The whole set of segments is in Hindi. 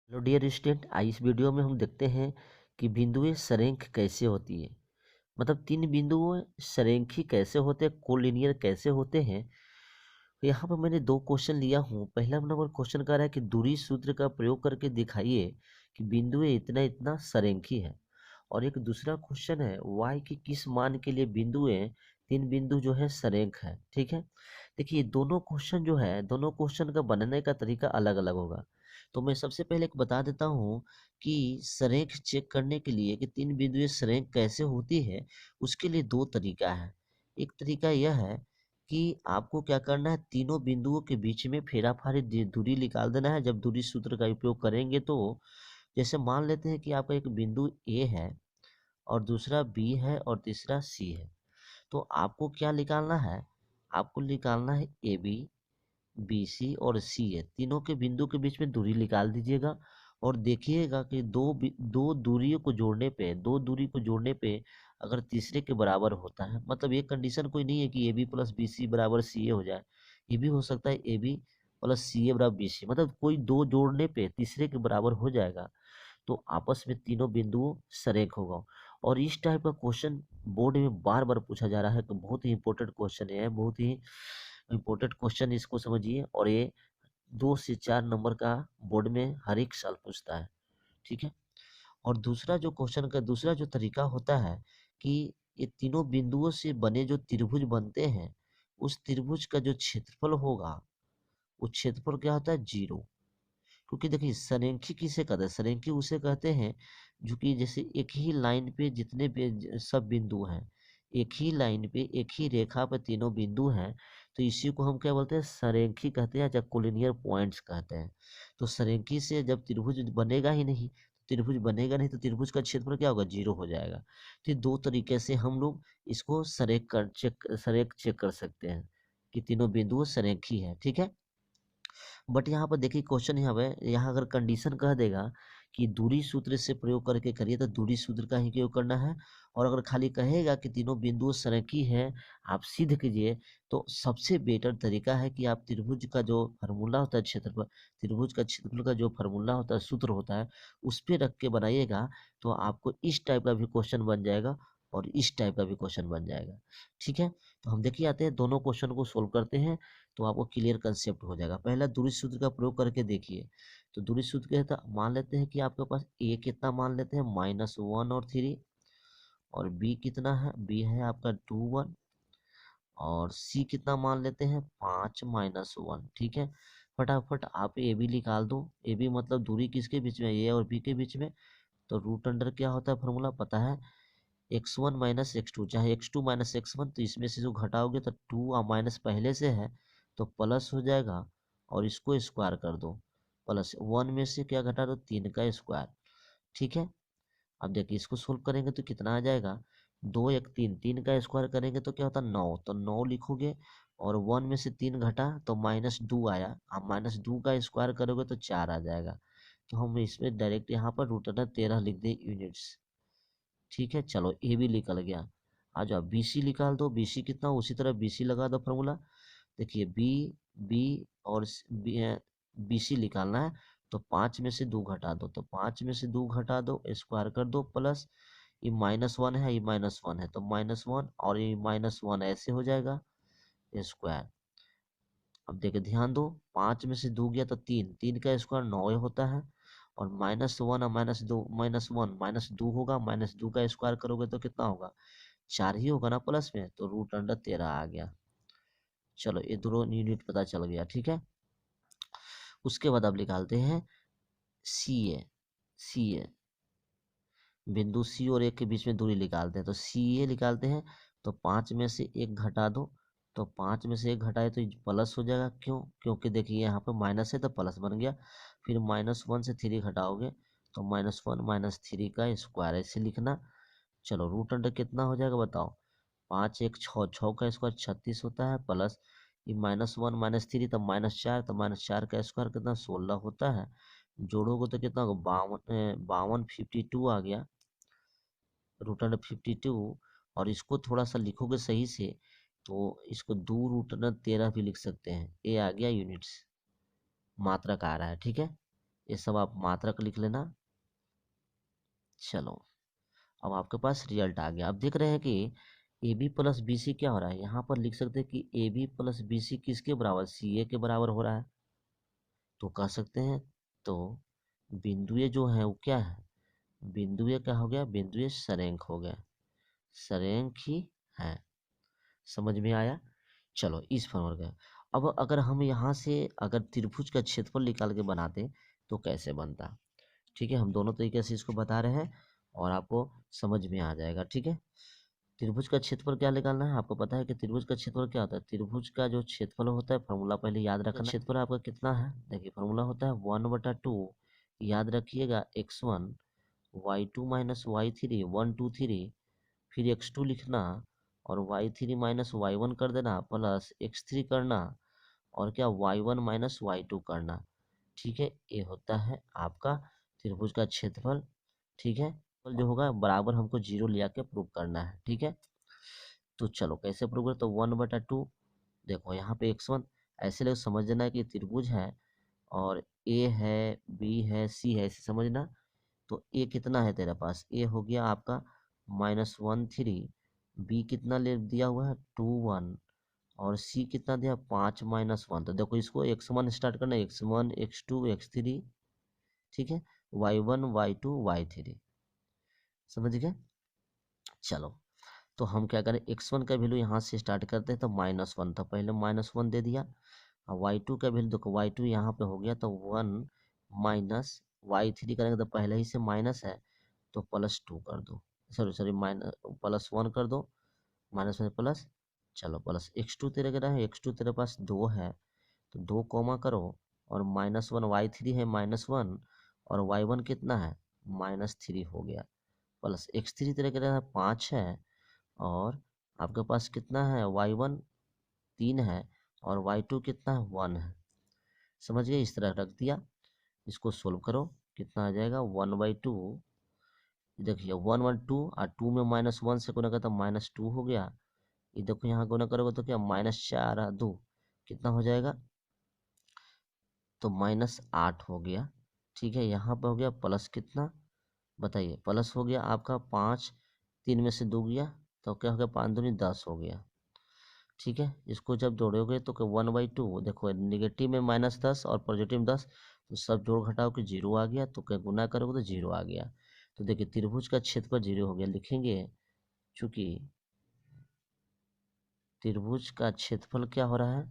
हेलो डियर स्टूडेंट, इस वीडियो में हम देखते हैं कि बिंदुएं सरेख कैसे होती है। मतलब तीन बिंदुओं सरेखी कैसे होते हैं, कोलिनियर कैसे होते हैं। तो यहाँ पर मैंने दो क्वेश्चन लिया हूँ। पहला नंबर क्वेश्चन कह रहा है कि दूरी सूत्र का प्रयोग करके दिखाइए कि बिंदुएं इतना इतना सरेखी है। और एक दूसरा क्वेश्चन है y की किस मान के लिए बिंदुएं तीन बिंदु जो है सरेख है। ठीक है, देखिए दोनों क्वेश्चन जो है, दोनों क्वेश्चन का बनने का तरीका अलग अलग होगा। तो मैं सबसे पहले एक बता देता हूँ कि सरेख चेक करने के लिए कि तीन बिंदुएं सरेख कैसे होती है, उसके लिए दो तरीका है। एक तरीका यह है कि आपको क्या करना है, तीनों बिंदुओं के बीच में फेराफारी दूरी निकाल देना है। जब दूरी सूत्र का उपयोग करेंगे तो जैसे मान लेते हैं कि आपका एक बिंदु ए है और दूसरा बी है और तीसरा सी है। तो आपको क्या निकालना है, आपको निकालना है ए बी, बी सी और सी है। तीनों के बिंदु के बीच में दूरी निकाल दीजिएगा और देखिएगा कि दो दूरियों को जोड़ने पे, दो दूरी को जोड़ने पे अगर तीसरे के बराबर होता है, मतलब ये कंडीशन कोई नहीं है कि A B plus B C बराबर सी ए हो जाए। ये भी हो सकता है ए बी प्लस सी ए बराबर बी सी, मतलब कोई दो जोड़ने पे तीसरे के बराबर हो जाएगा तो आपस में तीनों बिंदुओं सरेख होगा। और इस टाइप का क्वेश्चन बोर्ड में बार बार पूछा जा रहा है, तो बहुत ही इंपॉर्टेंट क्वेश्चन है, बहुत ही इंपॉर्टेंट क्वेश्चन, इसको समझिए। और ये 2 से 4 नंबर का बोर्ड में हर एक साल पूछता है। ठीक है, और दूसरा जो क्वेश्चन का दूसरा जो तरीका होता है कि ये तीनों बिंदुओं से बने जो त्रिभुज बनते हैं, उस त्रिभुज का जो क्षेत्रफल होगा, वो क्षेत्रफल क्या होता है, 0। क्योंकि देखिए सरेखी किसे कहते हैं, सरेखी उसे कहते हैं जो कि जैसे एक ही लाइन पे जितने भी सब बिंदु हैं, एक ही लाइन पे एक ही रेखा पे तीनों बिंदु हैं, तो इसी को हम क्या बोलते हैं, सरेखी कहते हैं या कोलिनियर पॉइंट्स कहते हैं। तो सरेखी से जब त्रिभुज बनेगा ही नहीं, त्रिभुज बनेगा नहीं तो त्रिभुज का क्षेत्रफल क्या होगा, 0 हो जाएगा। तो ये दो तरीके से हम लोग इसको सरेख चेक कर सकते हैं कि तीनों बिंदु सरेखी है। ठीक है, बट यहाँ पर देखिए क्वेश्चन यहाँ पे, यहाँ अगर कंडीशन कह देगा कि दूरी सूत्र से प्रयोग करके करिए तो दूरी सूत्र का ही प्रयोग करना है। और अगर खाली कहेगा कि तीनों बिंदु सरेखी है, आप सिद्ध कीजिए, तो सबसे बेटर तरीका है कि आप त्रिभुज का जो फार्मूला होता है क्षेत्रफल, त्रिभुज का क्षेत्रफल का जो फार्मूला होता है, सूत्र होता है, उस पे रख के बनाइएगा तो आपको इस टाइप का भी क्वेश्चन बन जाएगा और इस टाइप का भी क्वेश्चन बन जाएगा। ठीक है, तो हम देखिए आते हैं दोनों क्वेश्चन को सोल्व करते हैं तो आपको क्लियर कंसेप्ट हो जाएगा। पहला दूरी सूत्र का प्रयोग करके देखिए। तो दूरी सूत्र क्या था, मान लेते हैं कि आपके पास ए कितना मान लेते हैं, -1 और 3। और बी कितना है, बी है आपका 2 1। और सी कितना मान लेते हैं, 5 -1। ठीक है, फटाफट आप ए बी निकाल दो। ए बी मतलब दूरी किसके बीच में, ए और बी के बीच में। तो रूट अंडर क्या होता है, फॉर्मूला पता है, x1 माइनस x2, चाहे x2 माइनस x1, तो इसमें से जो घटाओगे तो 2 और माइनस पहले से है तो प्लस हो जाएगा। और इसको स्क्वायर कर दो, प्लस 1 में से क्या घटा दो, 3 का स्क्वायर। ठीक है, अब देखिए इसको सोल्व करेंगे तो कितना आ जाएगा, 2 1 3, 3 का स्क्वायर करेंगे तो क्या होता है, 9। तो 9 लिखोगे और 1 में से 3 घटा तो -2 आया। अब -2 का स्क्वायर करोगे तो 4 आ जाएगा। तो हम इसमें डायरेक्ट यहाँ पर रूट अंडर 13 लिख दें यूनिट्स। ठीक है, चलो ए भी निकल गया। आ जाओ बी सी निकाल दो, बी सी कितना, उसी तरह बी सी लगा दो फॉर्मूला। देखिए बी बी और बी सी निकालना है तो 5 में से 2 घटा दो, तो 5 में से 2 घटा दो, स्क्वायर कर दो, प्लस ये -1 है, ये -1 है तो -1 और ये -1 ऐसे हो जाएगा स्क्वायर। अब देखिए ध्यान दो, 5 में से 2 गया तो 3, 3 का स्क्वायर 9 होता है। और -1 और -1 -2 होगा, -2 का स्क्वायर करोगे तो कितना होगा, 4 ही होगा ना प्लस में, तो रूट अंडर 13 आ गया। चलो ये दोनों यूनिट पता चल गया। ठीक है, उसके बाद अब निकालते हैं सी ए। सी ए बिंदु सी और ए के बीच में दूरी निकालते हैं, तो सी ए निकालते हैं। तो 5 में से 1 घटा दो, तो 5 में से 1 घटाए तो प्लस हो जाएगा। क्यों, क्योंकि देखिए यहाँ पे माइनस है तो प्लस बन गया। फिर -1 से 3 घटाओगे तो -1 -3 का स्क्वायर, ऐसे लिखना। चलो रूट अंडर कितना हो जाएगा बताओ, 5 1 6, 6 का स्क्वायर 36 होता है, प्लस ये -1 -3 तो -4, तो -4 का स्क्वायर कितना, 16 होता है। जोड़ोगे तो कितना होगा, 52 52 आ गया, रूट अंडर 52। और इसको थोड़ा सा लिखोगे सही से तो इसको 2 रूट अंडर 13 भी लिख सकते हैं। ये आ गया यूनिट्स, मात्रक आ रहा है। ठीक है, ये सब आप मात्रक लिख लेना। चलो, अब आपके पास रिजल्ट आ गया। अब देख रहे हैं कि A B plus B C क्या हो रहा है। यहाँ पर लिख सकते हैं कि A B plus B C किसके बराबर, सी ए के बराबर हो रहा है। तो कह सकते हैं, तो बिंदुए जो है वो क्या है, बिंदुए क्या हो गया, बिंदुए सरेंख हो गया, सरेंख ही है। समझ में आया। चलो इस फॉर्मूले का, अब अगर हम यहाँ से अगर त्रिभुज का क्षेत्रफल निकाल के बनाते तो कैसे बनता। ठीक है, हम दोनों तरीके से इसको बता रहे हैं और आपको समझ में आ जाएगा। ठीक है, त्रिभुज का क्षेत्रफल क्या निकालना है, आपको पता है कि त्रिभुज का क्षेत्रफल क्या होता है। त्रिभुज का जो क्षेत्रफल होता है, फॉर्मूला पहले याद रखना। क्षेत्रफल आपका कितना है, देखिए फॉर्मूला होता है 1/2, याद रखिएगा x1 y2 माइनस y3 1 2 3, फिर x2 लिखना और y3 माइनस y1 कर देना प्लस x3 करना और क्या y1 माइनस y2 करना। ठीक है, ये होता है आपका त्रिभुज का क्षेत्रफल। ठीक है, जो होगा बराबर हमको 0 लिया के प्रूव करना है। ठीक है, तो चलो कैसे प्रूव करें, तो 1/2, देखो यहाँ पे x1, ऐसे लोग समझना है कि त्रिभुज है और a है b है c है, ऐसे समझना। तो a कितना है तेरे पास, a हो गया आपका -1 3, b कितना ले दिया हुआ है 2 1, और c कितना दिया 5 - 1। तो देखो इसको x1 स्टार्ट करना, x1 x2 x3, ठीक है, y1 y2 y3, समझ गए। चलो, तो हम क्या करें, x1 का वैल्यू यहाँ से स्टार्ट करते हैं, तो -1, तो पहले -1 दे दिया। और y2 का वैल्यू देखो, y2 यहाँ पे हो गया तो 1 माइनस y3 करेंगे तो पहले ही से माइनस है तो +2 कर दो, सॉरी सॉरी माइनस +1 कर दो, माइनस में प्लस। चलो प्लस x2 तेरे का है, x2 तेरे पास 2 है तो 2 कॉमा करो और -1 y3 है -1 और y1 कितना है -3 हो गया, प्लस x3 तेरे का 5 है और आपके पास कितना है y1 3 है और y2 कितना है 1 है। समझ गए, इस तरह रख दिया। इसको सोल्व करो, कितना आ जाएगा 1/2। देखिए 1/2 और 2 में -1 से गुना करता -2 हो गया। ये देखो यहाँ गुना करोगे तो क्या -4 और 2 कितना हो जाएगा, तो -8 हो गया। ठीक है, यहाँ पे हो गया प्लस कितना, बताइए, प्लस हो गया आपका 5, 3 में से 2 गया तो क्या हो गया 5 दूनी 10 हो गया। ठीक है, इसको जब जोड़ोगे तो 1/2, देखो निगेटिव में -10 और पॉजिटिव में 10, तो सब जोड़ घटाओ के 0 आ गया, तो क्या गुना करोगे तो 0 आ गया। तो देखिए त्रिभुज का क्षेत्रफल 0 हो गया, लिखेंगे चूंकि त्रिभुज का क्षेत्रफल क्या हो रहा है,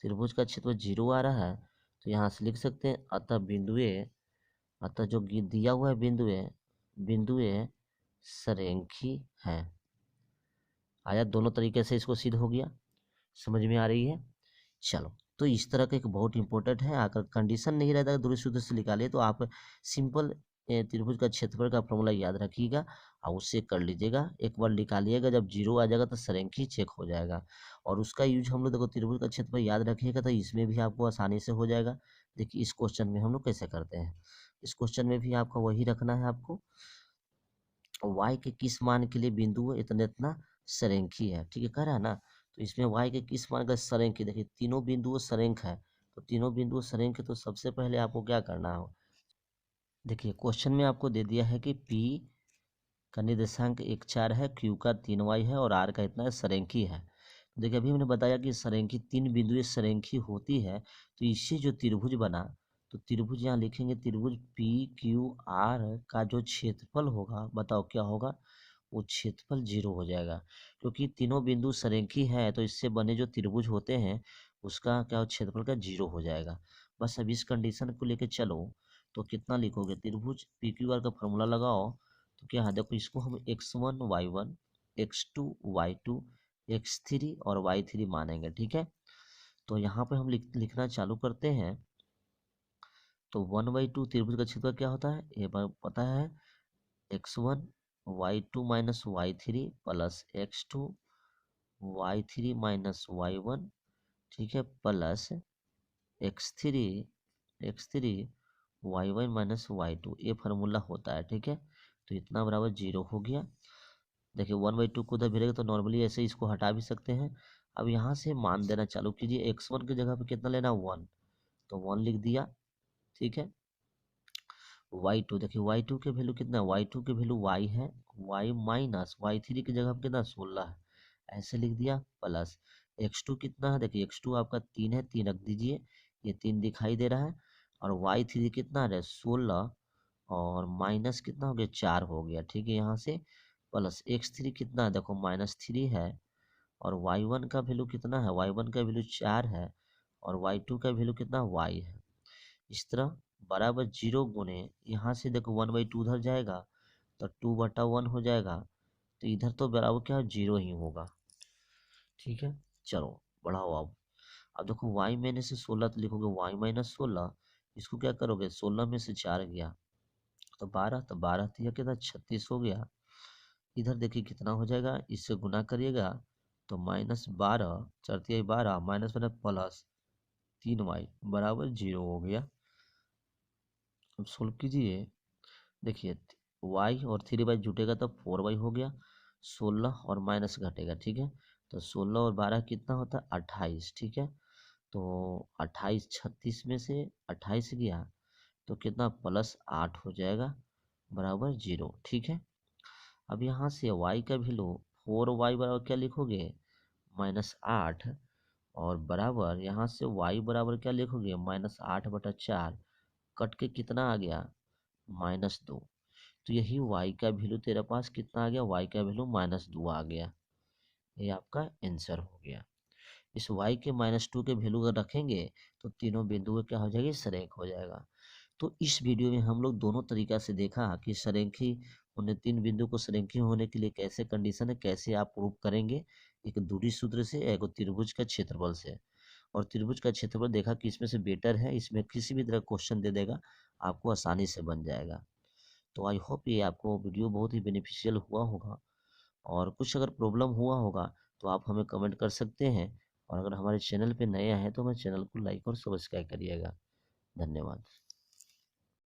त्रिभुज का क्षेत्रफल 0 आ रहा है, तो यहाँ से लिख सकते हैं अतः बिंदुए, अतः जो दिया हुआ है बिंदुए, बिंदुए सरेखी है। आया, दोनों तरीके से इसको सिद्ध हो गया, समझ में आ रही है। चलो, तो इस तरह का एक बहुत इंपॉर्टेंट है, अगर कंडीशन नहीं रहता दूरी सूत्र से निकालिए तो आप सिंपल त्रिभुज का क्षेत्रफल का फॉर्मूला याद रखिएगा और उससे कर लीजिएगा। एक बार निकालिएगा, जब 0 आ जाएगा तो सरेखी चेक हो जाएगा और उसका यूज हम लोग देखो, त्रिभुज का क्षेत्रफल याद रखिएगा तो इसमें भी आपको आसानी से हो जाएगा। देखिए इस क्वेश्चन में हम लोग कैसे करते हैं, इस क्वेश्चन में भी आपको वही रखना है, आपको y के किस मान के लिए बिंदु इतना इतना सरेखी है। ठीक है, कह रहा है ना, तो इसमें y के किस मान का सरेख, देखिए तीनों बिंदु सरेख है, तो तीनों बिंदु सरेख है, तो सबसे पहले आपको क्या करना हो, देखिए क्वेश्चन में आपको दे दिया है कि p का निर्देशांक 1 4 है, q का 3 y है और r का इतना है, सरेखी है। देखिए अभी मैंने बताया कि सरेखी तीन बिंदुएं सरेखी होती है, तो इससे जो त्रिभुज बना, तो त्रिभुज यहाँ लिखेंगे, त्रिभुज पी क्यू आर का जो क्षेत्रफल होगा, बताओ क्या होगा, वो क्षेत्रफल 0 हो जाएगा, क्योंकि तीनों बिंदु सरेखी है तो इससे बने जो त्रिभुज होते हैं उसका क्या क्षेत्रफल का 0 हो जाएगा। बस अब इस कंडीशन को लेके चलो, तो कितना लिखोगे, त्रिभुज पी क्यू आर का फॉर्मूला लगाओ, तो क्या है देखो, इसको हम x1 y1 x2 y2 x3 और y3 मानेंगे। ठीक है, तो यहाँ पे हम लिखना चालू करते हैं, तो 1/2 त्रिभुज का क्षेत्रफल क्या होता है, ये पता है, x1 y2 minus y3 plus x2 y3 minus y1, ठीक है, plus x3 x3 y1 minus y2, ये फार्मूला होता है। ठीक है, तो इतना बराबर 0 हो गया। देखिए 1/2 को उधर भिड़ेगा तो नॉर्मली ऐसे इसको हटा भी सकते हैं। अब यहाँ से मान देना चालू कीजिए, x1 की जगह पे कितना लेना 1, तो 1 लिख दिया। ठीक है, y2 देखिए y2 के वैल्यू कितना, y2 के वैल्यू y है, y माइनस y3 की जगह कितना 16 है, ऐसे लिख दिया, प्लस x2 कितना है, देखिए x2 आपका 3 है, 3 रख दीजिए, ये 3 दिखाई दे रहा है, और y3 कितना है 16, और माइनस कितना हो गया 4 हो गया, ठीक है, यहाँ से प्लस x3 कितना है, देखो -3 है, और y1 का वैल्यू कितना है, y1 का वैल्यू 4 है, और y2 का वैल्यू कितना y है। इस तरह बराबर 0 गुने, यहाँ से देखो 1/2 उधर जाएगा तो 2/1 हो जाएगा, तो इधर तो बराबर क्या 0 ही होगा, ठीक है। चलो बढ़ाओ अब देखो y मैंने से 16 तो लिखोगे y माइनस 16, इसको क्या करोगे 16 में से 4 गया तो 12, तो 12 तो कितना 36 हो गया। इधर देखिए कितना हो जाएगा, इससे गुना करिएगा तो -12 चरतिया 12 माइनस बना प्लस 3y बराबर 0 हो गया। अब सोल्व कीजिए, देखिए y और 3y जुटेगा तो 4y हो गया, 16 और माइनस घटेगा, ठीक है, तो 16 और 12 कितना होता है 28, ठीक है, तो 28 36 में से 28 गया तो कितना +8 हो जाएगा बराबर 0, ठीक है। अब यहाँ से y का वैल्यू 4y बराबर क्या लिखोगे -8, और बराबर यहाँ से y बराबर क्या लिखोगे -8/4, कट के कितना आ गया -2, तो यही y का वैल्यू तेरे पास कितना आ गया, y का वैल्यू -2 आ गया, ये आपका आंसर हो गया। इस y के -2 के वैल्यू अगर रखेंगे तो तीनों बिंदु क्या हो जाएगी सरेख हो जाएगा। तो इस वीडियो में हम लोग दोनों तरीका से देखा कि सरेखी होने, तीन बिंदु को सरेखी होने के लिए कैसे कंडीशन है, कैसे आप प्रूव करेंगे, एक दूरी सूत्र से, एक त्रिभुज का क्षेत्रफल से। और त्रिभुज का क्षेत्रफल देखा कि इसमें से बेटर है, इसमें किसी भी तरह क्वेश्चन दे देगा आपको आसानी से बन जाएगा। तो आई होप ये आपको वीडियो बहुत ही बेनिफिशियल हुआ होगा, और कुछ अगर प्रॉब्लम हुआ होगा तो आप हमें कमेंट कर सकते हैं, और अगर हमारे चैनल पे नए हैं तो हमारे चैनल को लाइक और सब्सक्राइब करिएगा। धन्यवाद।